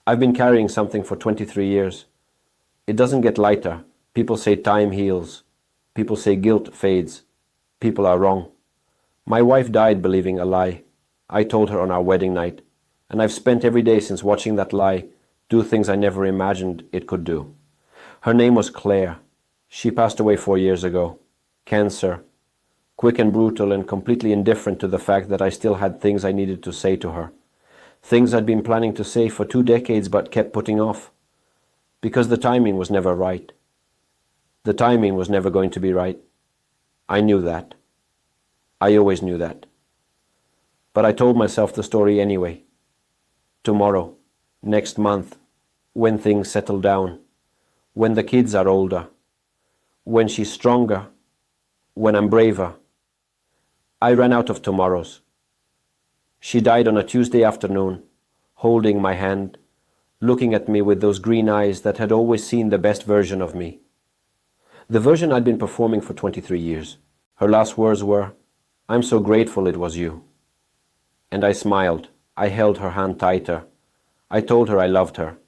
I've been carrying something for 23 years. It doesn't get lighter. People say time heals. People say guilt fades. People are wrong. My wife died believing a lie. I told her on our wedding night, and I've spent every day since watching that lie do things I never imagined it could do. Her name was Claire. She passed away 4 years ago. Cancer. Quick and brutal and completely indifferent to the fact that I still had things I needed to say to her. Things I'd been planning to say for 2 decades but kept putting off. Because the timing was never right. The timing was never going to be right. I knew that. I always knew that. But I told myself the story anyway. Tomorrow, next month, when things settle down, when the kids are older, when she's stronger, when I'm braver. I ran out of tomorrows. She died on a Tuesday afternoon, holding my hand, looking at me with those green eyes that had always seen the best version of me. The version I'd been performing for 23 years. Her last words were, "I'm so grateful it was you." And I smiled. I held her hand tighter. I told her I loved her.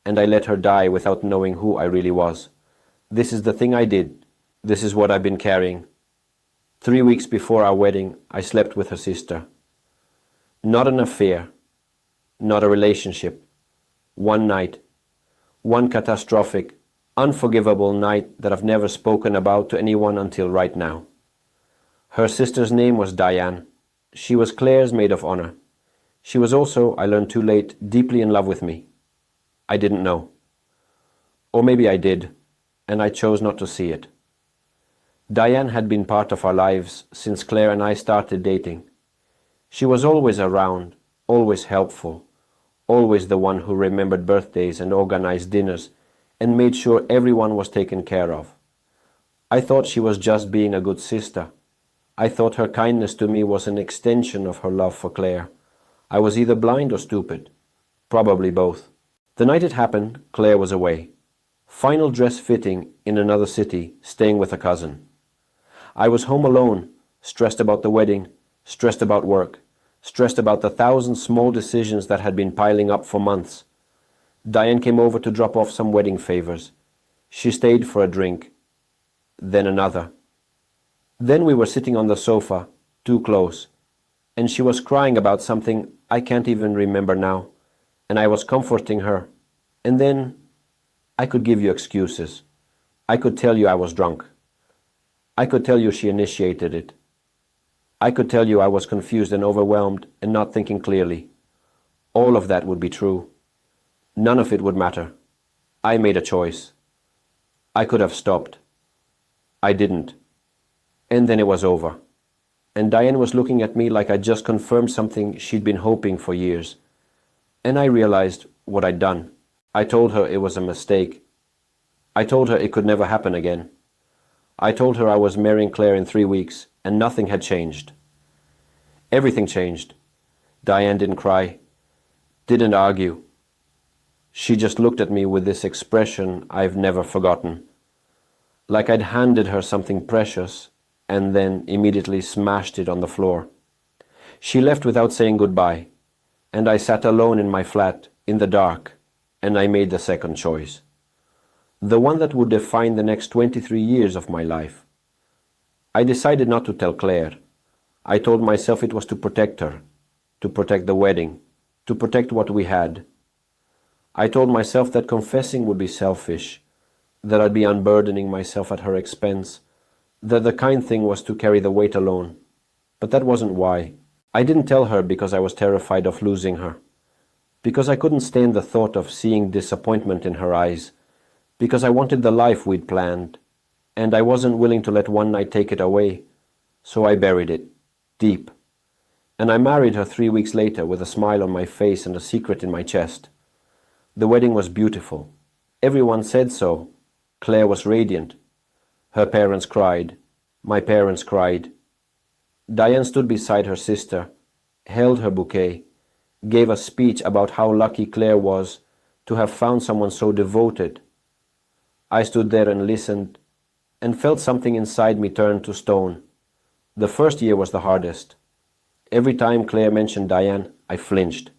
And I let her die without knowing who I really was. This is the thing I did. This is what I've been carrying. 3 weeks before our wedding, I slept with her sister. Not an affair. Not a relationship. One night. One catastrophic, unforgivable night that I've never spoken about to anyone until right now. Her sister's name was Diane. She was Claire's maid of honor. She was also, I learned too late, deeply in love with me. I didn't know. Or maybe I did, and I chose not to see it. Diane had been part of our lives since Claire and I started dating. She was always around, always helpful, always the one who remembered birthdays and organized dinners and made sure everyone was taken care of. I thought she was just being a good sister. I thought her kindness to me was an extension of her love for Claire. I was either blind or stupid. Probably both. The night it happened, Claire was away. Final dress fitting in another city, staying with a cousin. I was home alone, stressed about the wedding, stressed about work, stressed about the 1,000 small decisions that had been piling up for months. Diane came over to drop off some wedding favors. She stayed for a drink, then another. Then we were sitting on the sofa, too close, and she was crying about something I can't even remember now, and I was comforting her. And then I could give you excuses. I could tell you I was drunk. I could tell you she initiated it. I could tell you I was confused and overwhelmed and not thinking clearly. All of that would be true. None of it would matter. I made a choice. I could have stopped. I didn't. And then it was over. And Diane was looking at me like I'd just confirmed something she'd been hoping for years. And I realized what I'd done. I told her it was a mistake. I told her it could never happen again. I told her I was marrying Claire in 3 weeks, and nothing had changed. Everything changed. Diane didn't cry, didn't argue. She just looked at me with this expression I've never forgotten. Like I'd handed her something precious, and then immediately smashed it on the floor. She left without saying goodbye, and I sat alone in my flat, in the dark, and I made the second choice. The one that would define the next 23 years of my life. I decided not to tell Claire. I told myself it was to protect her, to protect the wedding, to protect what we had. I told myself that confessing would be selfish, that I'd be unburdening myself at her expense, that the kind thing was to carry the weight alone. But that wasn't why. I didn't tell her because I was terrified of losing her, because I couldn't stand the thought of seeing disappointment in her eyes, because I wanted the life we'd planned, and I wasn't willing to let one night take it away, so I buried it, deep. And I married her 3 weeks later with a smile on my face and a secret in my chest. The wedding was beautiful. Everyone said so. Claire was radiant. Her parents cried. My parents cried. Diane stood beside her sister, held her bouquet, gave a speech about how lucky Claire was to have found someone so devoted. I stood there and listened, and felt something inside me turn to stone. The first year was the hardest. Every time Claire mentioned Diane, I flinched.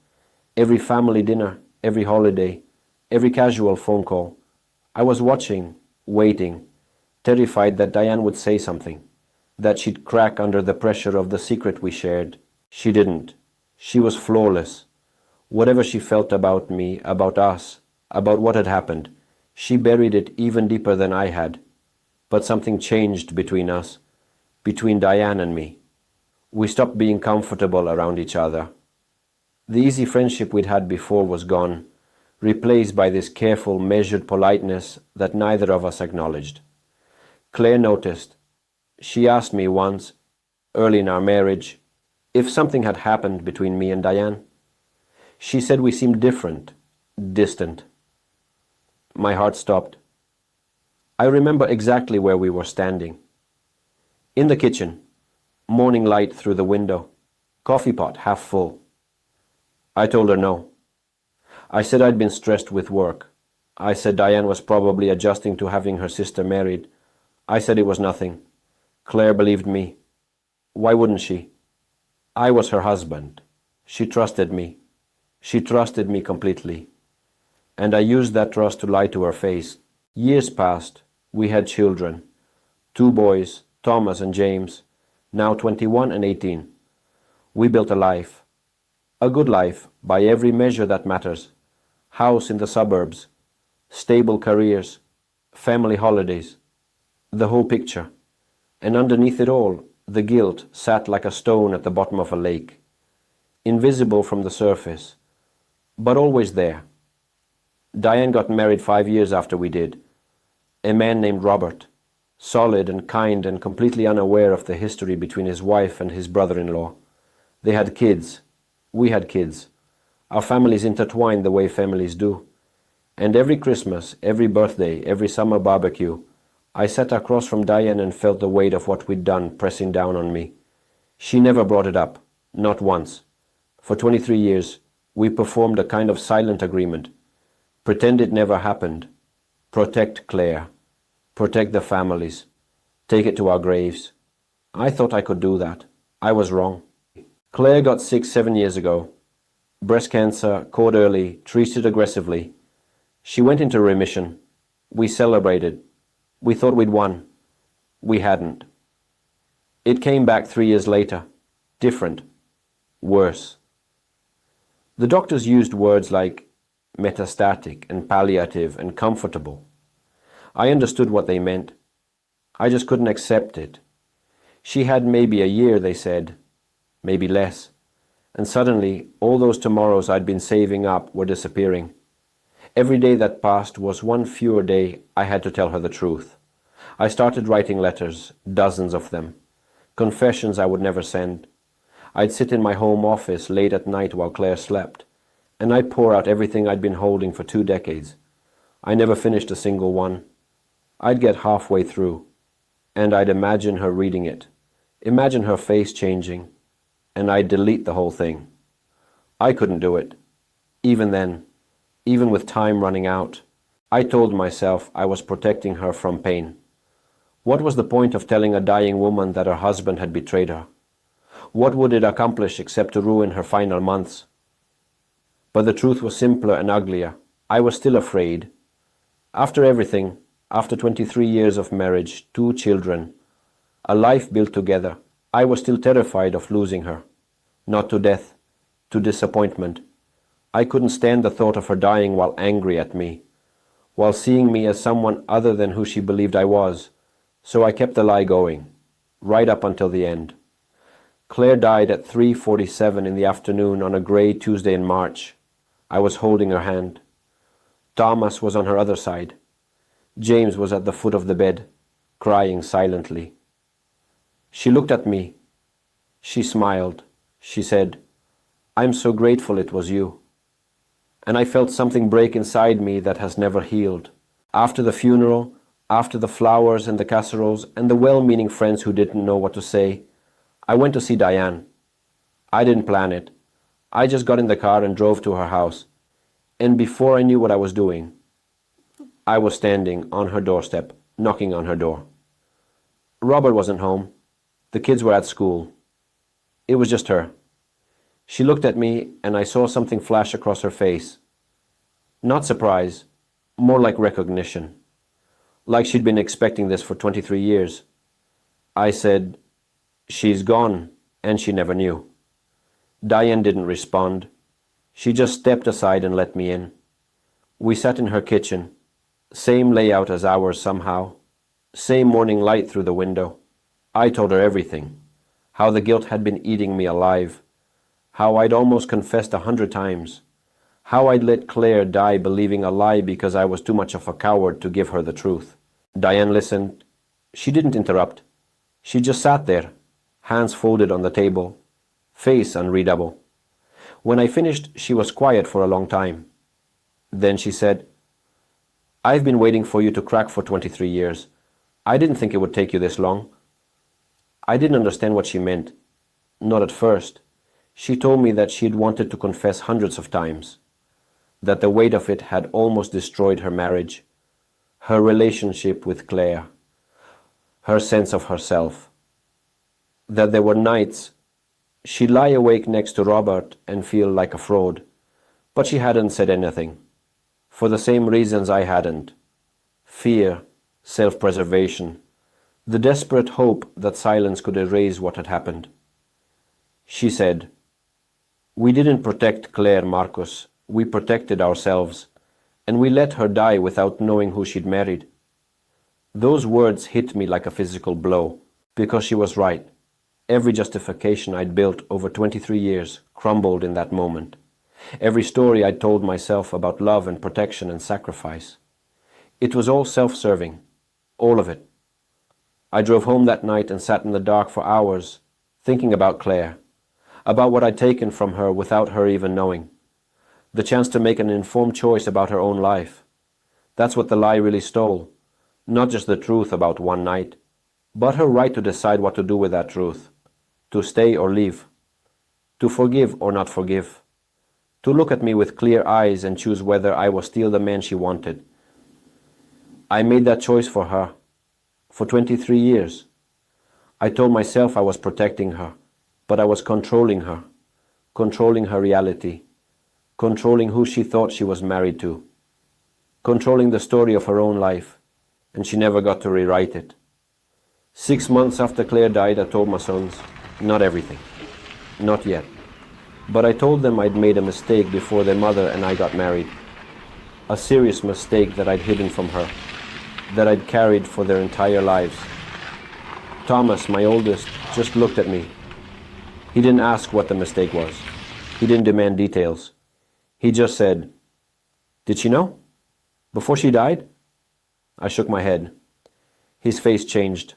Every family dinner, every holiday, every casual phone call. I was watching, waiting, terrified that Diane would say something, that she'd crack under the pressure of the secret we shared. She didn't. She was flawless. Whatever she felt about me, about us, about what had happened, she buried it even deeper than I had. But something changed between us, between Diane and me. We stopped being comfortable around each other. The easy friendship we'd had before was gone, replaced by this careful, measured politeness that neither of us acknowledged. Claire noticed. She asked me once, early in our marriage, if something had happened between me and Diane. She said we seemed different, distant. My heart stopped. I remember exactly where we were standing. In the kitchen, morning light through the window, coffee pot half full. I told her no. I said I'd been stressed with work. I said Diane was probably adjusting to having her sister married. I said it was nothing. Claire believed me. Why wouldn't she? I was her husband. She trusted me. She trusted me completely. And I used that trust to lie to her face. Years passed. We had children. 2 boys, Thomas and James, now 21 and 18. We built a life. A good life, by every measure that matters. House in the suburbs. Stable careers. Family holidays. The whole picture. And underneath it all, the guilt sat like a stone at the bottom of a lake. Invisible from the surface, but always there. Diane got married 5 years after we did. A man named Robert, solid and kind and completely unaware of the history between his wife and his brother-in-law. They had kids. We had kids. Our families intertwined the way families do. And every Christmas, every birthday, every summer barbecue, I sat across from Diane and felt the weight of what we'd done pressing down on me. She never brought it up, not once. For 23 years, we performed a kind of silent agreement. Pretend it never happened. Protect Claire. Protect the families. Take it to our graves. I thought I could do that. I was wrong. Claire got sick 7 years ago. Breast cancer, caught early, treated aggressively. She went into remission. We celebrated. We thought we'd won. We hadn't. It came back 3 years later. Different. Worse. The doctors used words like metastatic and palliative and comfortable. I understood what they meant. I just couldn't accept it. She had maybe a year, they said, maybe less. And suddenly, all those tomorrows I'd been saving up were disappearing. Every day that passed was one fewer day I had to tell her the truth. I started writing letters, dozens of them. Confessions I would never send. I'd sit in my home office late at night while Claire slept, and I'd pour out everything I'd been holding for 2 decades. I never finished a single one. I'd get halfway through, and I'd imagine her reading it, imagine her face changing, and I'd delete the whole thing. I couldn't do it. Even then, even with time running out, I told myself I was protecting her from pain. What was the point of telling a dying woman that her husband had betrayed her? What would it accomplish except to ruin her final months? But the truth was simpler and uglier. I was still afraid. After everything, after 23 years of marriage, 2 children, a life built together, I was still terrified of losing her. Not to death, to disappointment. I couldn't stand the thought of her dying while angry at me, while seeing me as someone other than who she believed I was. So I kept the lie going, right up until the end. Claire died at 3:47 in the afternoon on a grey Tuesday in March. I was holding her hand. Thomas was on her other side. James was at the foot of the bed, crying silently. She looked at me. She smiled. She said, "I'm so grateful it was you." And I felt something break inside me that has never healed. After the funeral, after the flowers and the casseroles and the well-meaning friends who didn't know what to say, I went to see Diane. I didn't plan it. I just got in the car and drove to her house. And before I knew what I was doing, I was standing on her doorstep, knocking on her door. Robert wasn't home. The kids were at school. It was just her. She looked at me and I saw something flash across her face. Not surprise, more like recognition. Like she'd been expecting this for 23 years. I said, "She's gone, and she never knew." Diane didn't respond. She just stepped aside and let me in. We sat in her kitchen, same layout as ours somehow, same morning light through the window. I told her everything, how the guilt had been eating me alive, how I'd almost confessed 100 times, how I'd let Claire die believing a lie because I was too much of a coward to give her the truth. Diane listened. She didn't interrupt. She just sat there, hands folded on the table, face unreadable. When I finished, she was quiet for a long time. Then she said, "I've been waiting for you to crack for 23 years. I didn't think it would take you this long." I didn't understand what she meant. Not at first. She told me that she'd wanted to confess hundreds of times, that the weight of it had almost destroyed her marriage, her relationship with Claire, her sense of herself, that there were nights she'd lie awake next to Robert and feel like a fraud, but she hadn't said anything, for the same reasons I hadn't: fear, self-preservation, the desperate hope that silence could erase what had happened. She said, "We didn't protect Claire, Marcus. We protected ourselves, and we let her die without knowing who she'd married." Those words hit me like a physical blow, because she was right. Every justification I'd built over 23 years crumbled in that moment. Every story I'd told myself about love and protection and sacrifice. It was all self-serving, all of it. I drove home that night and sat in the dark for hours, thinking about Claire, about what I'd taken from her without her even knowing. The chance to make an informed choice about her own life. That's what the lie really stole. Not just the truth about one night, but her right to decide what to do with that truth. To stay or leave. To forgive or not forgive. To look at me with clear eyes and choose whether I was still the man she wanted. I made that choice for her. For 23 years. I told myself I was protecting her, but I was controlling her reality, controlling who she thought she was married to, controlling the story of her own life, and she never got to rewrite it. 6 months after Claire died, I told my sons, not everything, not yet, but I told them I'd made a mistake before their mother and I got married, a serious mistake that I'd hidden from her, that I'd carried for their entire lives. Thomas, my oldest, just looked at me. He didn't ask what the mistake was. He didn't demand details. He just said, "Did she know? Before she died?" I shook my head. His face changed.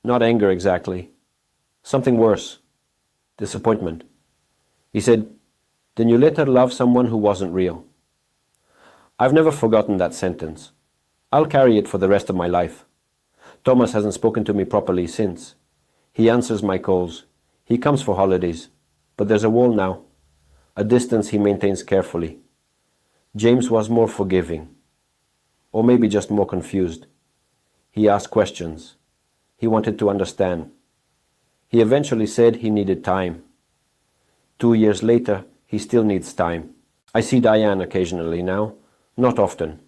Not anger exactly. Something worse. Disappointment. He said, "Then you let her love someone who wasn't real." I've never forgotten that sentence. I'll carry it for the rest of my life. Thomas hasn't spoken to me properly since. He answers my calls. He comes for holidays. But there's a wall now. A distance he maintains carefully. James was more forgiving. Or maybe just more confused. He asked questions. He wanted to understand. He eventually said he needed time. 2 years later, he still needs time. I see Diane occasionally now, not often.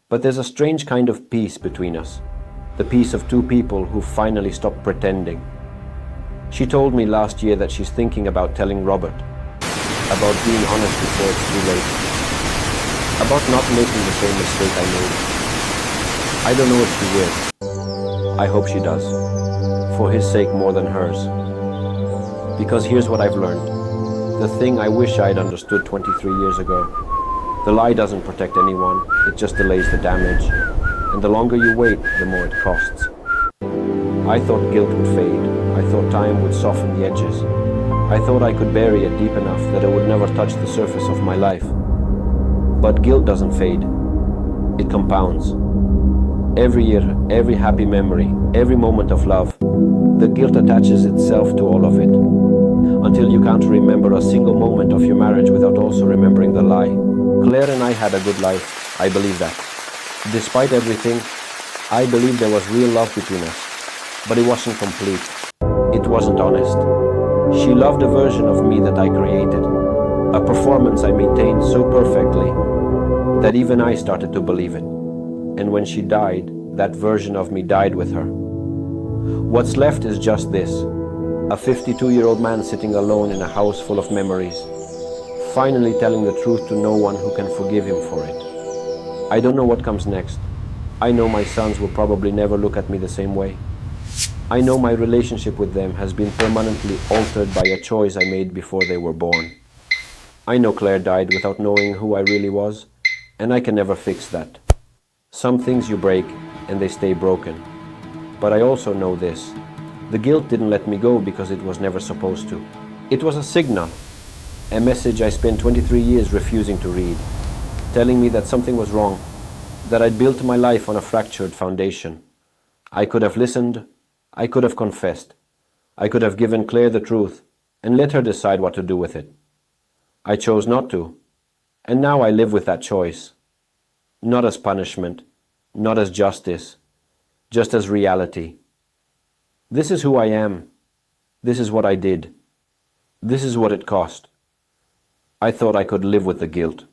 But there's a strange kind of peace between us, the peace of two people who finally stopped pretending. She told me last year that she's thinking about telling Robert, about being honest before it's too late, about not making the same mistake I made. I don't know if she will. I hope she does, for his sake more than hers. Because here's what I've learned, the thing I wish I'd understood 23 years ago. The lie doesn't protect anyone, it just delays the damage, and the longer you wait, the more it costs. I thought guilt would fade, I thought time would soften the edges, I thought I could bury it deep enough that it would never touch the surface of my life. But guilt doesn't fade, it compounds. Every year, every happy memory, every moment of love, the guilt attaches itself to all of it, until you can't remember a single moment of your marriage without also remembering the lie. Claire and I had a good life, I believe that. Despite everything, I believe there was real love between us, but it wasn't complete. It wasn't honest. She loved a version of me that I created, a performance I maintained so perfectly, that even I started to believe it. And when she died, that version of me died with her. What's left is just this: a 52-year-old man sitting alone in a house full of memories, finally telling the truth to no one who can forgive him for it. I don't know what comes next. I know my sons will probably never look at me the same way. I know my relationship with them has been permanently altered by a choice I made before they were born. I know Claire died without knowing who I really was, and I can never fix that. Some things you break, and they stay broken. But I also know this: the guilt didn't let me go because it was never supposed to. It was a signal, a message I spent 23 years refusing to read, telling me that something was wrong, that I'd built my life on a fractured foundation. I could have listened, I could have confessed, I could have given Claire the truth and let her decide what to do with it. I chose not to, and now I live with that choice. Not as punishment, not as justice, just as reality. This is who I am. This is what I did. This is what it cost. I thought I could live with the guilt.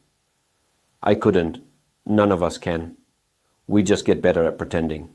I couldn't. None of us can. We just get better at pretending.